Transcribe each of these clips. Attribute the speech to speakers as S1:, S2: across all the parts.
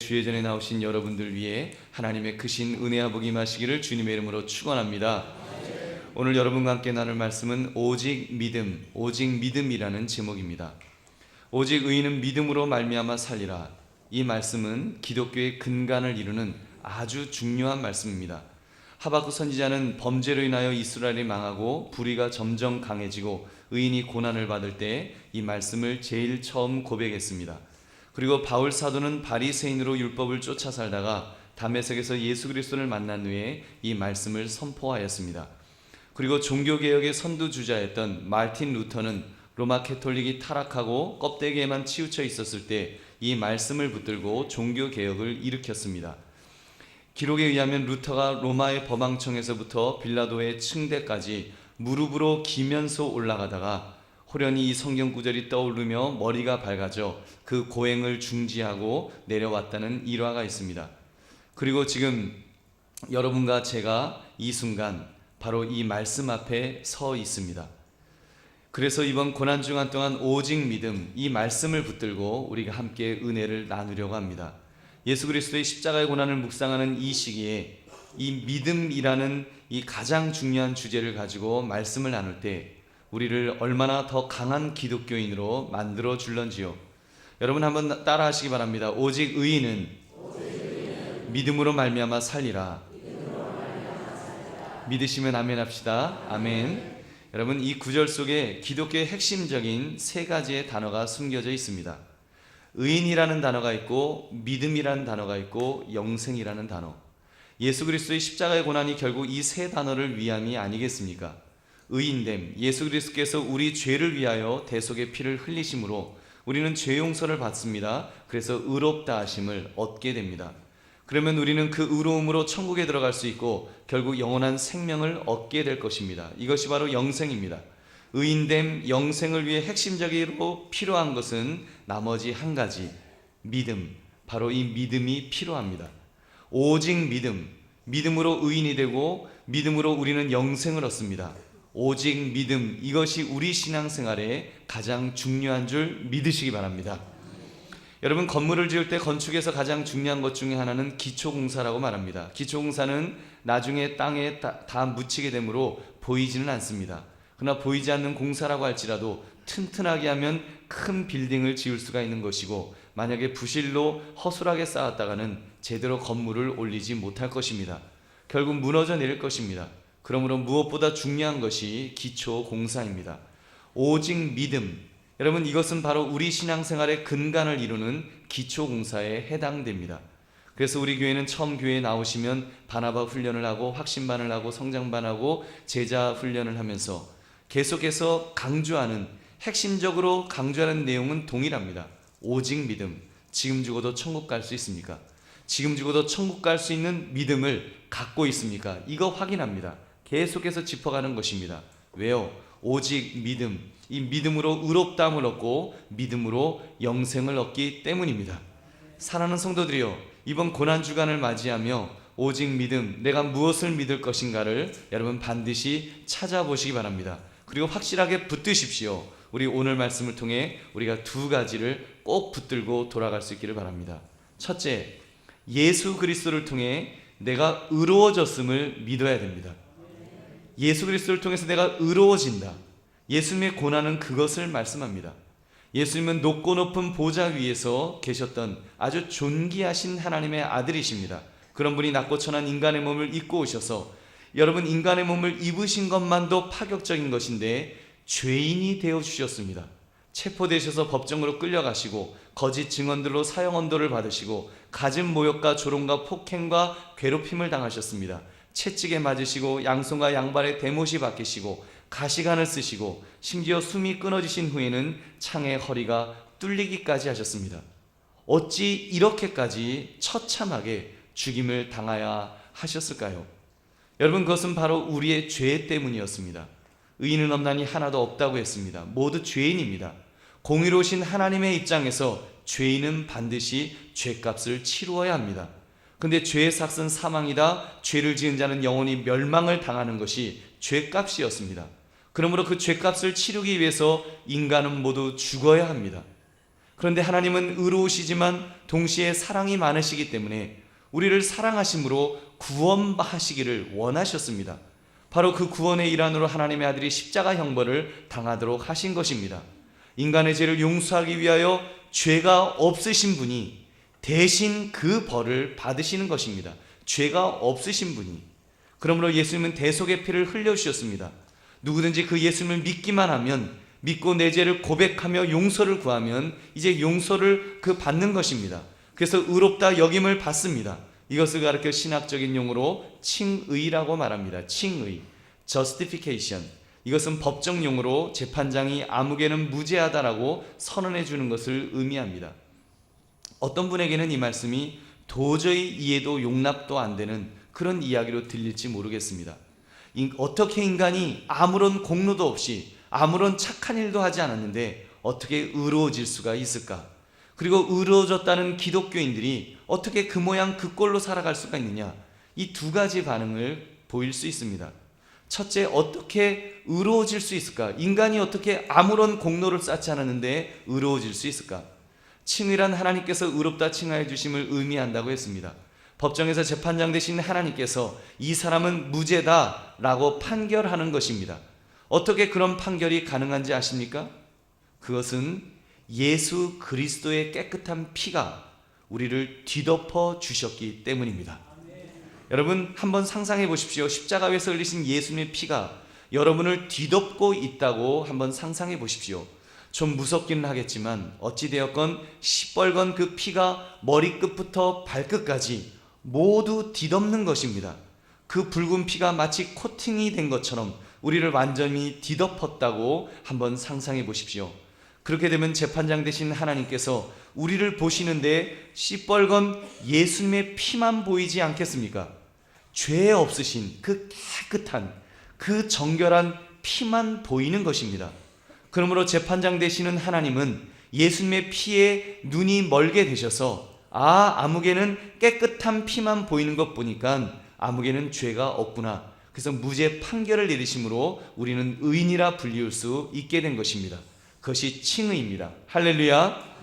S1: 주의 전에 나오신 여러분들 위해 하나님의 크신 은혜와 복이 임하시기를 주님의 이름으로 축원합니다. 오늘 여러분과 함께 나눌 말씀은 오직 믿음, 오직 믿음이라는 제목입니다. 오직 의인은 믿음으로 말미암아 살리라. 이 말씀은 기독교의 근간을 이루는 아주 중요한 말씀입니다. 하박국 선지자는 범죄로 인하여 이스라엘이 망하고 불의가 점점 강해지고 의인이 고난을 받을 때 이 말씀을 제일 처음 고백했습니다. 그리고 바울 사도는 바리새인으로 율법을 쫓아 살다가 다메섹에서 예수 그리스도를 만난 후에 이 말씀을 선포하였습니다. 그리고 종교개혁의 선두주자였던 마르틴 루터는 로마 캐톨릭이 타락하고 껍데기에만 치우쳐 있었을 때 이 말씀을 붙들고 종교개혁을 일으켰습니다. 기록에 의하면 루터가 로마의 법왕청에서부터 빌라도의 층대까지 무릎으로 기면서 올라가다가 호련히 이 성경 구절이 떠오르며 머리가 밝아져 그 고행을 중지하고 내려왔다는 일화가 있습니다. 그리고 지금 여러분과 제가 이 순간 바로 이 말씀 앞에 서 있습니다. 그래서 이번 고난주간 동안 오직 믿음, 이 말씀을 붙들고 우리가 함께 은혜를 나누려고 합니다. 예수 그리스도의 십자가의 고난을 묵상하는 이 시기에 이 믿음이라는 이 가장 중요한 주제를 가지고 말씀을 나눌 때 우리를 얼마나 더 강한 기독교인으로 만들어 줄런지요. 여러분 한번 따라 하시기 바랍니다. 오직 의인은 믿음으로 말미암아 살리라. 믿으시면 아멘 합시다. 아멘. 여러분, 이 구절 속에 기독교의 핵심적인 세 가지의 단어가 숨겨져 있습니다. 의인이라는 단어가 있고 믿음이라는 단어가 있고 영생이라는 단어. 예수 그리스도의 십자가의 고난이 결국 이 세 단어를 위함이 아니겠습니까? 의인됨, 예수 그리스도께서 우리 죄를 위하여 대속의 피를 흘리심으로 우리는 죄 용서를 받습니다. 그래서 의롭다 하심을 얻게 됩니다. 그러면 우리는 그 의로움으로 천국에 들어갈 수 있고 결국 영원한 생명을 얻게 될 것입니다. 이것이 바로 영생입니다. 의인됨, 영생을 위해 핵심적으로 필요한 것은 나머지 한 가지, 믿음. 바로 이 믿음이 필요합니다. 오직 믿음, 믿음으로 의인이 되고 믿음으로 우리는 영생을 얻습니다. 오직 믿음, 이것이 우리 신앙생활에 가장 중요한 줄 믿으시기 바랍니다. 여러분, 건물을 지을 때 건축에서 가장 중요한 것 중에 하나는 기초공사라고 말합니다. 기초공사는 나중에 땅에 다 묻히게 되므로 보이지는 않습니다. 그러나 보이지 않는 공사라고 할지라도 튼튼하게 하면 큰 빌딩을 지을 수가 있는 것이고, 만약에 부실로 허술하게 쌓았다가는 제대로 건물을 올리지 못할 것입니다. 결국 무너져 내릴 것입니다. 그러므로 무엇보다 중요한 것이 기초 공사입니다. 오직 믿음, 여러분, 이것은 바로 우리 신앙생활의 근간을 이루는 기초 공사에 해당됩니다. 그래서 우리 교회는 처음 교회에 나오시면 바나바 훈련을 하고 확신반을 하고 성장반하고 제자 훈련을 하면서 계속해서 강조하는, 핵심적으로 강조하는 내용은 동일합니다. 오직 믿음. 지금 죽어도 천국 갈 수 있습니까? 지금 죽어도 천국 갈 수 있는 믿음을 갖고 있습니까? 이거 확인합니다. 계속해서 짚어가는 것입니다. 왜요? 오직 믿음. 이 믿음으로 의롭다함을 얻고 믿음으로 영생을 얻기 때문입니다. 사랑하는 성도들이요, 이번 고난주간을 맞이하며 오직 믿음, 내가 무엇을 믿을 것인가를 여러분 반드시 찾아보시기 바랍니다. 그리고 확실하게 붙드십시오. 우리 오늘 말씀을 통해 우리가 두 가지를 꼭 붙들고 돌아갈 수 있기를 바랍니다. 첫째, 예수 그리스도를 통해 내가 의로워졌음을 믿어야 됩니다. 예수 그리스도를 통해서 내가 의로워진다. 예수님의 고난은 그것을 말씀합니다. 예수님은 높고 높은 보좌 위에서 계셨던 아주 존귀하신 하나님의 아들이십니다. 그런 분이 낮고 천한 인간의 몸을 입고 오셔서, 여러분, 인간의 몸을 입으신 것만도 파격적인 것인데 죄인이 되어주셨습니다. 체포되셔서 법정으로 끌려가시고 거짓 증언들로 사형 언도를 받으시고 갖은 모욕과 조롱과 폭행과 괴롭힘을 당하셨습니다. 채찍에 맞으시고 양손과 양발에 대못이 박히시고 가시관을 쓰시고 심지어 숨이 끊어지신 후에는 창에 허리가 뚫리기까지 하셨습니다. 어찌 이렇게까지 처참하게 죽임을 당하여 하셨을까요? 여러분, 그것은 바로 우리의 죄 때문이었습니다. 의인은 없나니 하나도 없다고 했습니다. 모두 죄인입니다. 공의로우신 하나님의 입장에서 죄인은 반드시 죄값을 치루어야 합니다. 근데 죄의 삭은 사망이다. 죄를 지은 자는 영원히 멸망을 당하는 것이 죄값이었습니다. 그러므로 그 죄값을 치르기 위해서 인간은 모두 죽어야 합니다. 그런데 하나님은 의로우시지만 동시에 사랑이 많으시기 때문에 우리를 사랑하심으로 구원하시기를 원하셨습니다. 바로 그 구원의 일환으로 하나님의 아들이 십자가 형벌을 당하도록 하신 것입니다. 인간의 죄를 용서하기 위하여 죄가 없으신 분이 대신 그 벌을 받으시는 것입니다. 죄가 없으신 분이. 그러므로 예수님은 대속의 피를 흘려주셨습니다. 누구든지 그 예수님을 믿기만 하면, 믿고 내 죄를 고백하며 용서를 구하면 이제 용서를 받는 것입니다. 그래서 의롭다 여김을 받습니다. 이것을 가르쳐 신학적인 용어로 칭의라고 말합니다. 칭의, justification. 이것은 법정 용어로 재판장이 아무개는 무죄하다라고 선언해 주는 것을 의미합니다. 어떤 분에게는 이 말씀이 도저히 이해도 용납도 안 되는 그런 이야기로 들릴지 모르겠습니다. 어떻게 인간이 아무런 공로도 없이 아무런 착한 일도 하지 않았는데 어떻게 의로워질 수가 있을까? 그리고 의로워졌다는 기독교인들이 어떻게 그 모양 그 꼴로 살아갈 수가 있느냐? 이 두 가지 반응을 보일 수 있습니다. 첫째, 어떻게 의로워질 수 있을까? 인간이 어떻게 아무런 공로를 쌓지 않았는데 의로워질 수 있을까? 칭의란 하나님께서 의롭다 칭하여 주심을 의미한다고 했습니다. 법정에서 재판장 되신 하나님께서 이 사람은 무죄다라고 판결하는 것입니다. 어떻게 그런 판결이 가능한지 아십니까? 그것은 예수 그리스도의 깨끗한 피가 우리를 뒤덮어 주셨기 때문입니다. 여러분 한번 상상해 보십시오. 십자가 위에서 흘리신 예수님의 피가 여러분을 뒤덮고 있다고 한번 상상해 보십시오. 좀 무섭기는 하겠지만 어찌되었건 시뻘건 그 피가 머리끝부터 발끝까지 모두 뒤덮는 것입니다. 그 붉은 피가 마치 코팅이 된 것처럼 우리를 완전히 뒤덮었다고 한번 상상해 보십시오. 그렇게 되면 재판장 되신 하나님께서 우리를 보시는데 시뻘건 예수님의 피만 보이지 않겠습니까? 죄 없으신 그 깨끗한 그 정결한 피만 보이는 것입니다. 그러므로 재판장 되시는 하나님은 예수님의 피에 눈이 멀게 되셔서 아무개는 깨끗한 피만 보이는 것 보니까 아무개는 죄가 없구나. 그래서 무죄 판결을 내리심으로 우리는 의인이라 불리울 수 있게 된 것입니다. 그것이 칭의입니다. 할렐루야.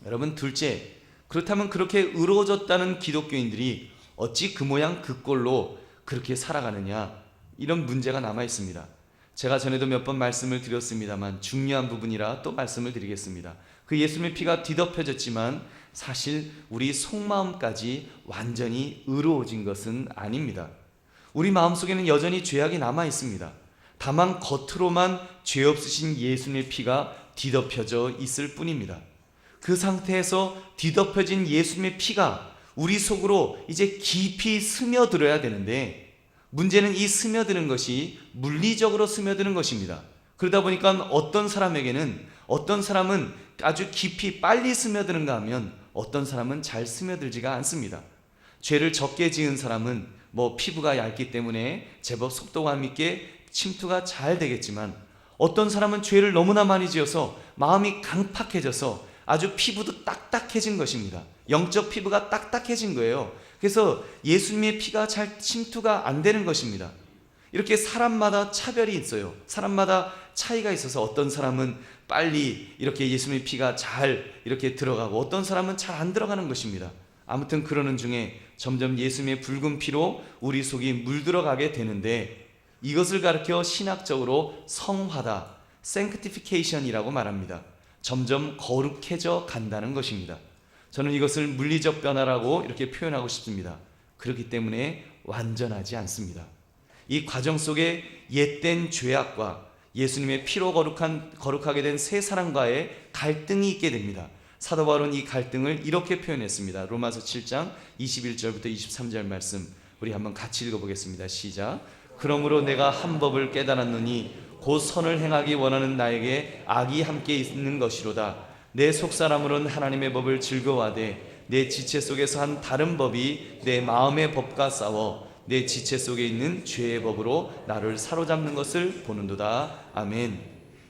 S1: 여러분 둘째, 그렇다면 그렇게 의로워졌다는 기독교인들이 어찌 그 모양 그 꼴로 그렇게 살아가느냐, 이런 문제가 남아 있습니다. 제가 전에도 몇 번 말씀을 드렸습니다만 중요한 부분이라 또 말씀을 드리겠습니다. 그 예수님의 피가 뒤덮여졌지만 사실 우리 속마음까지 완전히 의로워진 것은 아닙니다. 우리 마음속에는 여전히 죄악이 남아 있습니다. 다만 겉으로만 죄 없으신 예수님의 피가 뒤덮여져 있을 뿐입니다. 그 상태에서 뒤덮여진 예수님의 피가 우리 속으로 이제 깊이 스며들어야 되는데, 문제는 이 스며드는 것이 물리적으로 스며드는 것입니다. 그러다 보니까 어떤 사람은 아주 깊이 빨리 스며드는가 하면 어떤 사람은 잘 스며들지가 않습니다. 죄를 적게 지은 사람은 피부가 얇기 때문에 제법 속도감 있게 침투가 잘 되겠지만, 어떤 사람은 죄를 너무나 많이 지어서 마음이 강팍해져서 아주 피부도 딱딱해진 것입니다. 영적 피부가 딱딱해진 거예요. 그래서 예수님의 피가 잘 침투가 안 되는 것입니다. 이렇게 사람마다 차별이 있어요. 사람마다 차이가 있어서 어떤 사람은 빨리 이렇게 예수님의 피가 잘 이렇게 들어가고 어떤 사람은 잘 안 들어가는 것입니다. 아무튼 그러는 중에 점점 예수님의 붉은 피로 우리 속이 물들어가게 되는데, 이것을 가르쳐 신학적으로 성화다, sanctification이라고 말합니다. 점점 거룩해져 간다는 것입니다. 저는 이것을 물리적 변화라고 이렇게 표현하고 싶습니다. 그렇기 때문에 완전하지 않습니다. 이 과정 속에 옛된 죄악과 예수님의 피로 거룩하게 된 새 사람과의 갈등이 있게 됩니다. 사도 바울은 이 갈등을 이렇게 표현했습니다. 로마서 7장 21절부터 23절 말씀 우리 한번 같이 읽어보겠습니다. 시작. 그러므로 내가 한 법을 깨달았노니 곧 선을 행하기 원하는 나에게 악이 함께 있는 것이로다. 내 속사람으로는 하나님의 법을 즐거워하되 내 지체 속에서 한 다른 법이 내 마음의 법과 싸워 내 지체 속에 있는 죄의 법으로 나를 사로잡는 것을 보는도다. 아멘.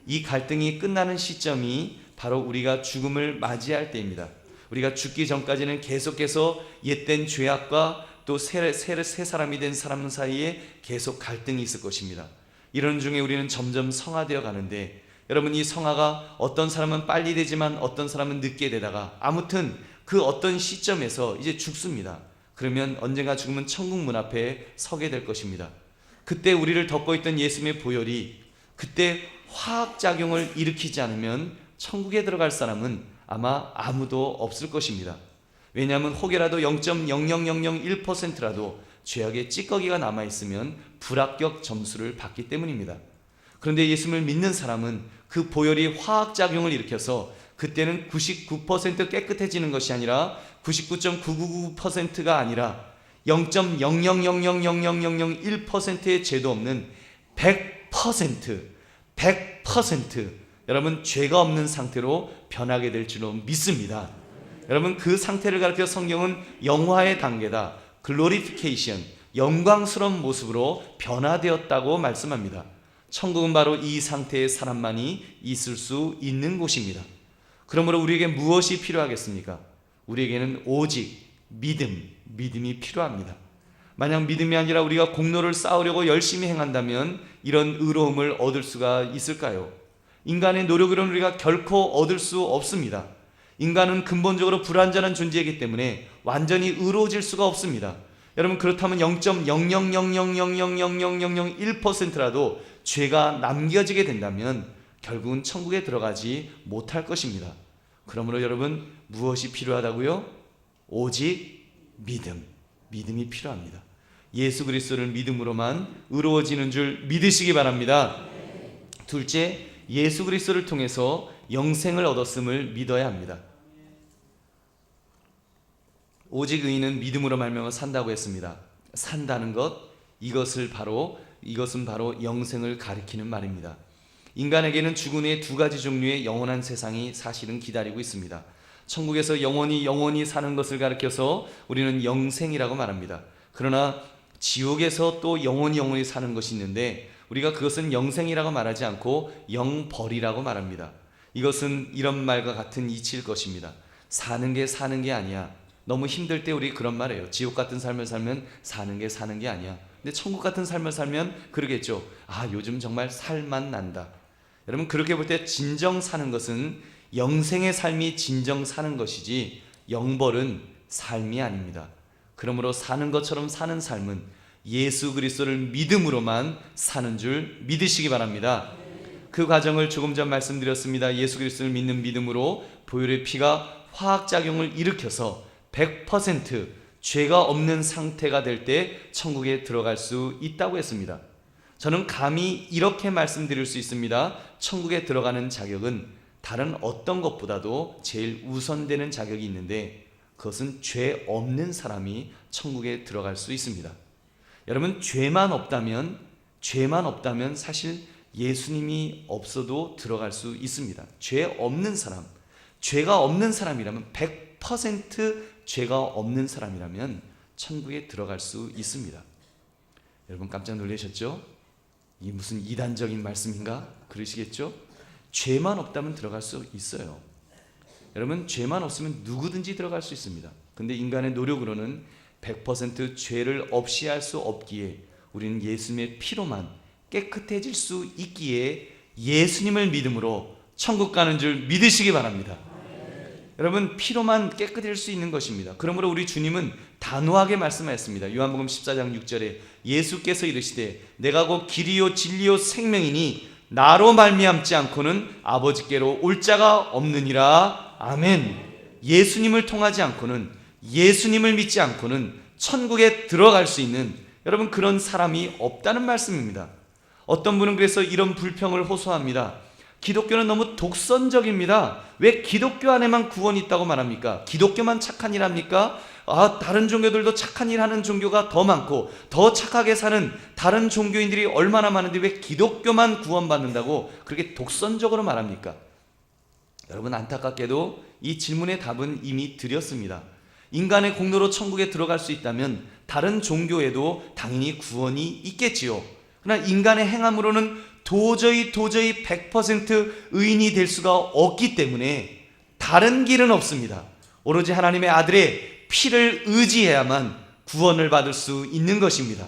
S1: 이 갈등이 끝나는 시점이 바로 우리가 죽음을 맞이할 때입니다. 우리가 죽기 전까지는 계속해서 옛된 죄악과 또 새 사람이 된 사람 사이에 계속 갈등이 있을 것입니다. 이런 중에 우리는 점점 성화되어 가는데, 여러분, 이 성화가 어떤 사람은 빨리 되지만 어떤 사람은 늦게 되다가 아무튼 그 어떤 시점에서 이제 죽습니다. 그러면 언젠가 죽으면 천국 문 앞에 서게 될 것입니다. 그때 우리를 덮고 있던 예수님의 보혈이 그때 화학작용을 일으키지 않으면 천국에 들어갈 사람은 아마 아무도 없을 것입니다. 왜냐하면 혹여라도 0.00001%라도 죄악의 찌꺼기가 남아있으면 불합격 점수를 받기 때문입니다. 그런데 예수님을 믿는 사람은 그 보혈이 화학작용을 일으켜서 그때는 99% 깨끗해지는 것이 아니라 99.999%가 아니라 0.0000001%의 죄도 없는 100% 여러분 죄가 없는 상태로 변하게 될 줄로 믿습니다. 여러분, 그 상태를 가리켜 성경은 영화의 단계다, 글로리피케이션, 영광스러운 모습으로 변화되었다고 말씀합니다. 천국은 바로 이 상태의 사람만이 있을 수 있는 곳입니다. 그러므로 우리에게 무엇이 필요하겠습니까? 우리에게는 오직 믿음이 필요합니다. 만약 믿음이 아니라 우리가 공로를 쌓으려고 열심히 행한다면 이런 의로움을 얻을 수가 있을까요? 인간의 노력으로는 우리가 결코 얻을 수 없습니다. 인간은 근본적으로 불완전한 존재이기 때문에 완전히 의로워질 수가 없습니다. 여러분, 그렇다면 0.000000001%라도 죄가 남겨지게 된다면 결국은 천국에 들어가지 못할 것입니다. 그러므로 여러분, 무엇이 필요하다고요? 오직 믿음이 필요합니다. 예수 그리스도를 믿음으로만 의로워지는 줄 믿으시기 바랍니다. 둘째, 예수 그리스도를 통해서 영생을 얻었음을 믿어야 합니다. 오직 의인은 믿음으로 말미암아 산다고 했습니다. 산다는 것, 이것은 바로 영생을 가리키는 말입니다. 인간에게는 죽은 후에 두 가지 종류의 영원한 세상이 사실은 기다리고 있습니다. 천국에서 영원히 사는 것을 가리켜서 우리는 영생이라고 말합니다. 그러나 지옥에서 또 영원히 사는 것이 있는데 우리가 그것은 영생이라고 말하지 않고 영벌이라고 말합니다. 이것은 이런 말과 같은 이치일 것입니다. 사는 게 아니야. 너무 힘들 때 우리 그런 말해요. 지옥 같은 삶을 살면 사는 게 아니야. 근데 천국 같은 삶을 살면 그러겠죠. 아, 요즘 정말 살만 난다. 여러분, 그렇게 볼 때 진정 사는 것은 영생의 삶이 진정 사는 것이지 영벌은 삶이 아닙니다. 그러므로 사는 것처럼 사는 삶은 예수 그리스도를 믿음으로만 사는 줄 믿으시기 바랍니다. 그 과정을 조금 전 말씀드렸습니다. 예수 그리스도를 믿는 믿음으로 보혈의 피가 화학작용을 일으켜서 100% 죄가 없는 상태가 될 때 천국에 들어갈 수 있다고 했습니다. 저는 감히 이렇게 말씀드릴 수 있습니다. 천국에 들어가는 자격은 다른 어떤 것보다도 제일 우선되는 자격이 있는데 그것은 죄 없는 사람이 천국에 들어갈 수 있습니다. 여러분, 죄만 없다면 사실 예수님이 없어도 들어갈 수 있습니다. 죄 없는 사람, 죄가 없는 사람이라면 100% 죄가 없는 사람이라면 천국에 들어갈 수 있습니다. 여러분, 깜짝 놀라셨죠? 이 무슨 이단적인 말씀인가? 그러시겠죠? 죄만 없다면 들어갈 수 있어요. 여러분, 죄만 없으면 누구든지 들어갈 수 있습니다. 근데 인간의 노력으로는 100% 죄를 없이 할 수 없기에 우리는 예수님의 피로만 깨끗해질 수 있기에 예수님을 믿음으로 천국 가는 줄 믿으시기 바랍니다. 여러분, 피로만 깨끗해질 수 있는 것입니다. 그러므로 우리 주님은 단호하게 말씀하셨습니다. 요한복음 14장 6절에 예수께서 이르시되 내가 곧 길이요 진리요 생명이니 나로 말미암지 않고는 아버지께로 올 자가 없느니라. 아멘. 예수님을 통하지 않고는, 예수님을 믿지 않고는 천국에 들어갈 수 있는 여러분 그런 사람이 없다는 말씀입니다. 어떤 분은 그래서 이런 불평을 호소합니다. 기독교는 너무 독선적입니다. 왜 기독교 안에만 구원이 있다고 말합니까? 기독교만 착한 일 합니까? 다른 종교들도 착한 일 하는 종교가 더 많고 더 착하게 사는 다른 종교인들이 얼마나 많은데 왜 기독교만 구원받는다고 그렇게 독선적으로 말합니까? 여러분, 안타깝게도 이 질문의 답은 이미 드렸습니다. 인간의 공로로 천국에 들어갈 수 있다면 다른 종교에도 당연히 구원이 있겠지요. 그러나 인간의 행함으로는 도저히 100% 의인이 될 수가 없기 때문에 다른 길은 없습니다. 오로지 하나님의 아들의 피를 의지해야만 구원을 받을 수 있는 것입니다.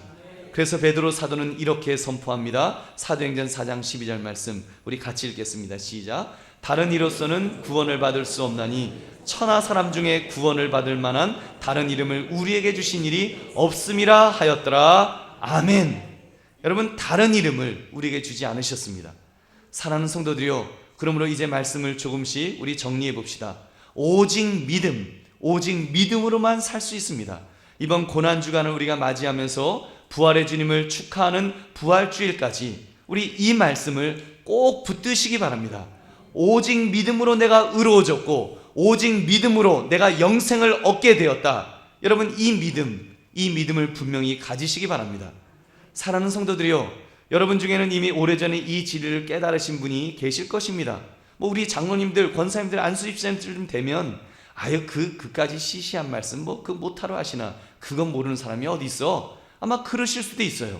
S1: 그래서 베드로 사도는 이렇게 선포합니다. 사도행전 4장 12절 말씀 우리 같이 읽겠습니다. 시작. 다른 이로서는 구원을 받을 수 없나니 천하 사람 중에 구원을 받을 만한 다른 이름을 우리에게 주신 일이 없음이라 하였더라. 아멘. 여러분, 다른 이름을 우리에게 주지 않으셨습니다. 사랑하는 성도들이요, 그러므로 이제 말씀을 조금씩 우리 정리해 봅시다. 오직 믿음, 오직 믿음으로만 살 수 있습니다. 이번 고난주간을 우리가 맞이하면서 부활의 주님을 축하하는 부활주일까지 우리 이 말씀을 꼭 붙드시기 바랍니다. 오직 믿음으로 내가 의로워졌고 오직 믿음으로 내가 영생을 얻게 되었다. 여러분, 이 믿음을 분명히 가지시기 바랍니다. 사랑하는 성도들이요, 여러분 중에는 이미 오래전에 이 진리를 깨달으신 분이 계실 것입니다. 우리 장로님들, 권사님들, 안수집사님들 되면 아유 그까지 시시한 말씀 그 못하러 하시나, 그건 모르는 사람이 어디 있어? 아마 그러실 수도 있어요.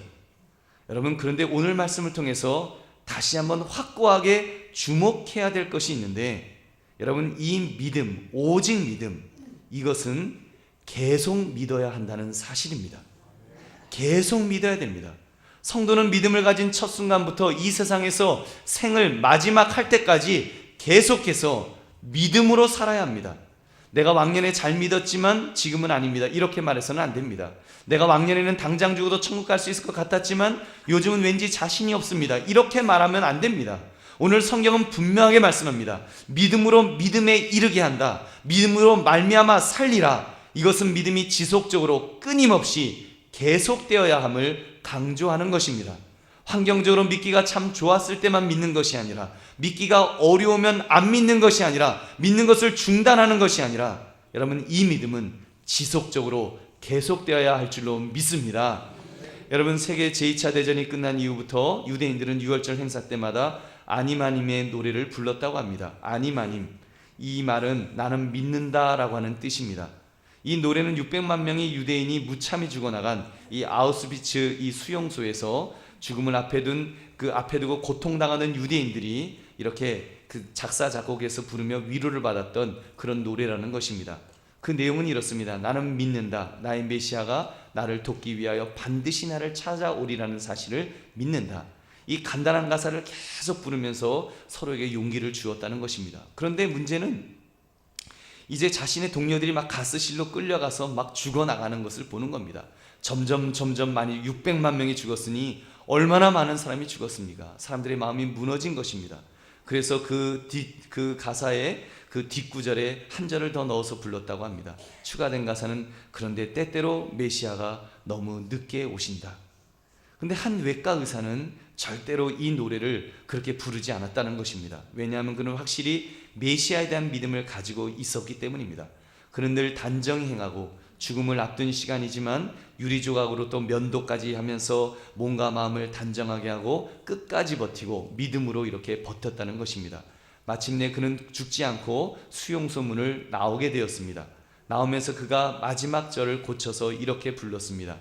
S1: 여러분, 그런데 오늘 말씀을 통해서 다시 한번 확고하게 주목해야 될 것이 있는데, 여러분, 이 믿음, 오직 믿음, 이것은 계속 믿어야 한다는 사실입니다. 계속 믿어야 됩니다. 성도는 믿음을 가진 첫 순간부터 이 세상에서 생을 마지막 할 때까지 계속해서 믿음으로 살아야 합니다. 내가 왕년에 잘 믿었지만 지금은 아닙니다, 이렇게 말해서는 안 됩니다. 내가 왕년에는 당장 죽어도 천국 갈 수 있을 것 같았지만 요즘은 왠지 자신이 없습니다, 이렇게 말하면 안 됩니다. 오늘 성경은 분명하게 말씀합니다. 믿음으로 믿음에 이르게 한다. 믿음으로 말미암아 살리라. 이것은 믿음이 지속적으로 끊임없이 계속되어야 함을 강조하는 것입니다. 환경적으로 믿기가 참 좋았을 때만 믿는 것이 아니라, 믿기가 어려우면 안 믿는 것이 아니라, 믿는 것을 중단하는 것이 아니라, 여러분, 이 믿음은 지속적으로 계속되어야 할 줄로 믿습니다. 여러분, 세계 제2차 대전이 끝난 이후부터 유대인들은 유월절 행사 때마다 아님아님의 노래를 불렀다고 합니다. 아님아님, 이 말은 나는 믿는다라고 하는 뜻입니다. 이 노래는 600만 명의 유대인이 무참히 죽어나간 이 아우슈비츠 이 수용소에서 죽음을 앞에 두고 고통당하는 유대인들이 이렇게 그 작사 작곡에서 부르며 위로를 받았던 그런 노래라는 것입니다. 그 내용은 이렇습니다. 나는 믿는다. 나의 메시아가 나를 돕기 위하여 반드시 나를 찾아오리라는 사실을 믿는다. 이 간단한 가사를 계속 부르면서 서로에게 용기를 주었다는 것입니다. 그런데 문제는 이제 자신의 동료들이 막 가스실로 끌려가서 막 죽어나가는 것을 보는 겁니다. 점점 많이 600만 명이 죽었으니 얼마나 많은 사람이 죽었습니까? 사람들의 마음이 무너진 것입니다. 그래서 그 가사에 그 뒷구절에 한 절을 더 넣어서 불렀다고 합니다. 추가된 가사는 그런데 때때로 메시아가 너무 늦게 오신다. 근데 한 외과 의사는 절대로 이 노래를 그렇게 부르지 않았다는 것입니다. 왜냐하면 그는 확실히 메시아에 대한 믿음을 가지고 있었기 때문입니다. 그는 늘 단정히 행하고 죽음을 앞둔 시간이지만 유리조각으로 또 면도까지 하면서 몸과 마음을 단정하게 하고 끝까지 버티고 믿음으로 이렇게 버텼다는 것입니다. 마침내 그는 죽지 않고 수용소 문을 나오게 되었습니다. 나오면서 그가 마지막 절을 고쳐서 이렇게 불렀습니다.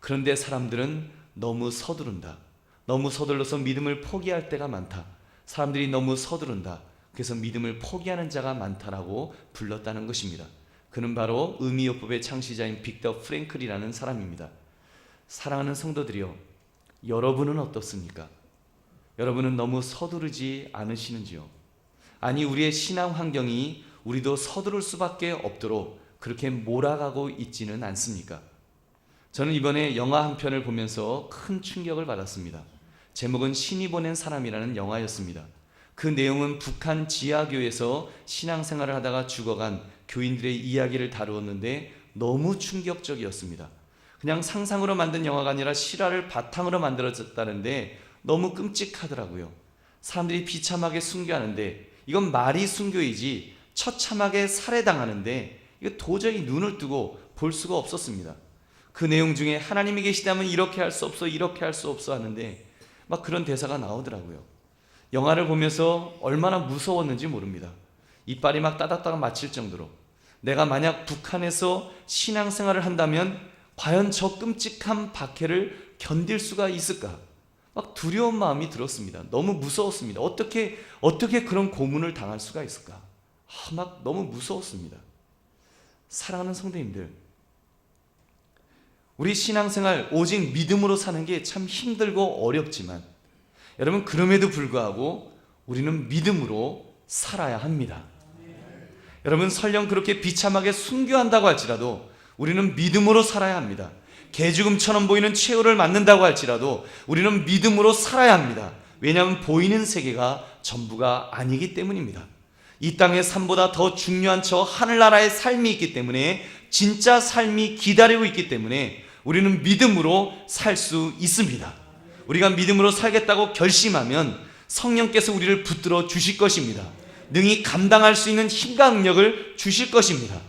S1: 그런데 사람들은 너무 서두른다. 너무 서둘러서 믿음을 포기할 때가 많다. 사람들이 너무 서두른다. 그래서 믿음을 포기하는 자가 많다라고 불렀다는 것입니다. 그는 바로 의미요법의 창시자인 빅터 프랭클이라는 사람입니다. 사랑하는 성도들이요, 여러분은 어떻습니까? 여러분은 너무 서두르지 않으시는지요? 아니, 우리의 신앙 환경이 우리도 서두를 수밖에 없도록 그렇게 몰아가고 있지는 않습니까? 저는 이번에 영화 한 편을 보면서 큰 충격을 받았습니다. 제목은 신이 보낸 사람이라는 영화였습니다. 그 내용은 북한 지하교에서 신앙생활을 하다가 죽어간 교인들의 이야기를 다루었는데 너무 충격적이었습니다. 그냥 상상으로 만든 영화가 아니라 실화를 바탕으로 만들어졌다는데 너무 끔찍하더라고요. 사람들이 비참하게 순교하는데 이건 말이 순교이지 처참하게 살해당하는데 이거 도저히 눈을 뜨고 볼 수가 없었습니다. 그 내용 중에 하나님이 계시다면 이렇게 할 수 없어, 이렇게 할 수 없어 하는데 막 그런 대사가 나오더라고요. 영화를 보면서 얼마나 무서웠는지 모릅니다. 이빨이 막 따닥따닥 맞힐 정도로. 내가 만약 북한에서 신앙생활을 한다면 과연 저 끔찍한 박해를 견딜 수가 있을까? 막 두려운 마음이 들었습니다. 너무 무서웠습니다. 어떻게 그런 고문을 당할 수가 있을까? 막 너무 무서웠습니다. 사랑하는 성도님들, 우리 신앙생활 오직 믿음으로 사는 게 참 힘들고 어렵지만 여러분, 그럼에도 불구하고 우리는 믿음으로 살아야 합니다. 여러분, 설령 그렇게 비참하게 순교한다고 할지라도 우리는 믿음으로 살아야 합니다. 개죽음처럼 보이는 최후를 맞는다고 할지라도 우리는 믿음으로 살아야 합니다. 왜냐하면 보이는 세계가 전부가 아니기 때문입니다. 이 땅의 삶보다 더 중요한 저 하늘나라의 삶이 있기 때문에, 진짜 삶이 기다리고 있기 때문에 우리는 믿음으로 살 수 있습니다. 우리가 믿음으로 살겠다고 결심하면 성령께서 우리를 붙들어 주실 것입니다. 능히 감당할 수 있는 힘과 능력을 주실 것입니다.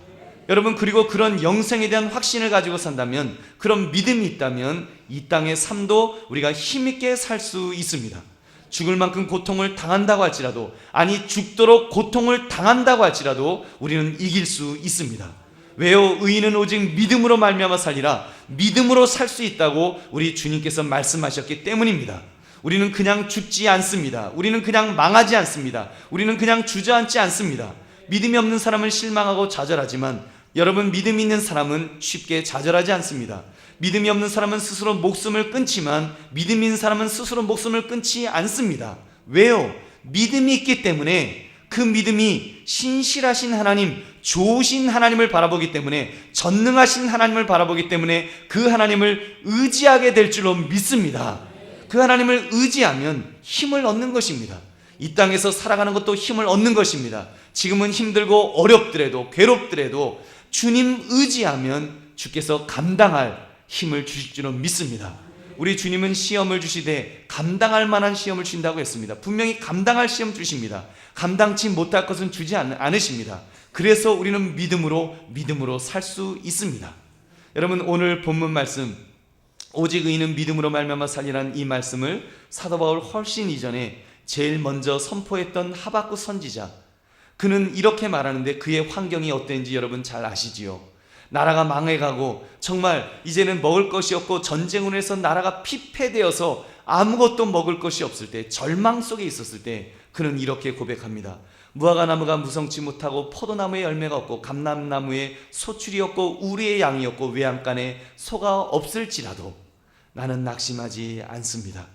S1: 여러분, 그리고 그런 영생에 대한 확신을 가지고 산다면, 그런 믿음이 있다면 이 땅의 삶도 우리가 힘있게 살 수 있습니다. 죽을 만큼 고통을 당한다고 할지라도, 아니 죽도록 고통을 당한다고 할지라도 우리는 이길 수 있습니다. 왜요? 의인은 오직 믿음으로 말미암아 살리라. 믿음으로 살 수 있다고 우리 주님께서 말씀하셨기 때문입니다. 우리는 그냥 죽지 않습니다. 우리는 그냥 망하지 않습니다. 우리는 그냥 주저앉지 않습니다. 믿음이 없는 사람은 실망하고 좌절하지만 여러분, 믿음이 있는 사람은 쉽게 좌절하지 않습니다. 믿음이 없는 사람은 스스로 목숨을 끊지만 믿음이 있는 사람은 스스로 목숨을 끊지 않습니다. 왜요? 믿음이 있기 때문에, 그 믿음이 신실하신 하나님, 좋으신 하나님을 바라보기 때문에, 전능하신 하나님을 바라보기 때문에 그 하나님을 의지하게 될 줄로 믿습니다. 그 하나님을 의지하면 힘을 얻는 것입니다. 이 땅에서 살아가는 것도 힘을 얻는 것입니다. 지금은 힘들고 어렵더라도, 괴롭더라도 주님 의지하면 주께서 감당할 힘을 주실 줄로 믿습니다. 우리 주님은 시험을 주시되 감당할 만한 시험을 주신다고 했습니다. 분명히 감당할 시험 주십니다. 감당치 못할 것은 주지 않으십니다. 그래서 우리는 믿음으로 살 수 있습니다. 여러분, 오늘 본문 말씀, 오직 의인은 믿음으로 말미암아 살리라는 이 말씀을 사도 바울 훨씬 이전에 제일 먼저 선포했던 하박국 선지자, 그는 이렇게 말하는데 그의 환경이 어땠는지 여러분 잘 아시지요? 나라가 망해가고 정말 이제는 먹을 것이 없고 전쟁으로 해서 나라가 피폐되어서 아무것도 먹을 것이 없을 때, 절망 속에 있었을 때 그는 이렇게 고백합니다. 무화과나무가 무성치 못하고 포도나무에 열매가 없고 감람나무에 소출이 없고 우리의 양이 없고 외양간에 소가 없을지라도 나는 낙심하지 않습니다.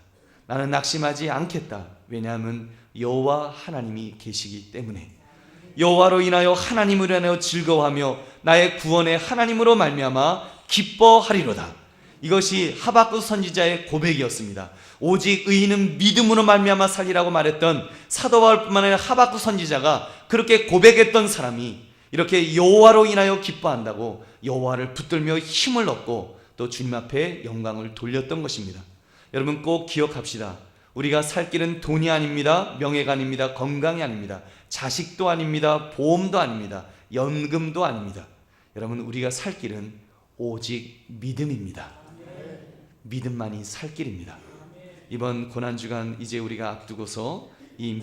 S1: 나는 낙심하지 않겠다. 왜냐하면 여호와 하나님이 계시기 때문에. 여호와로 인하여 하나님으로 인하여 즐거워하며 나의 구원의 하나님으로 말미암아 기뻐하리로다. 이것이 하박국 선지자의 고백이었습니다. 오직 의인은 믿음으로 말미암아 살리라고 말했던 사도 바울뿐만 아니라 하박국 선지자가 그렇게 고백했던 사람이 이렇게 여호와로 인하여 기뻐한다고 여호와를 붙들며 힘을 얻고 또 주님 앞에 영광을 돌렸던 것입니다. 여러분, 꼭 기억합시다. 우리가 살 길은 돈이 아닙니다. 명예가 아닙니다. 건강이 아닙니다. 자식도 아닙니다. 보험도 아닙니다. 연금도 아닙니다. 여러분, 우리가 살 길은 오직 믿음입니다. 믿음만이 살 길입니다. 이번 고난주간 이제 우리가 앞두고서 이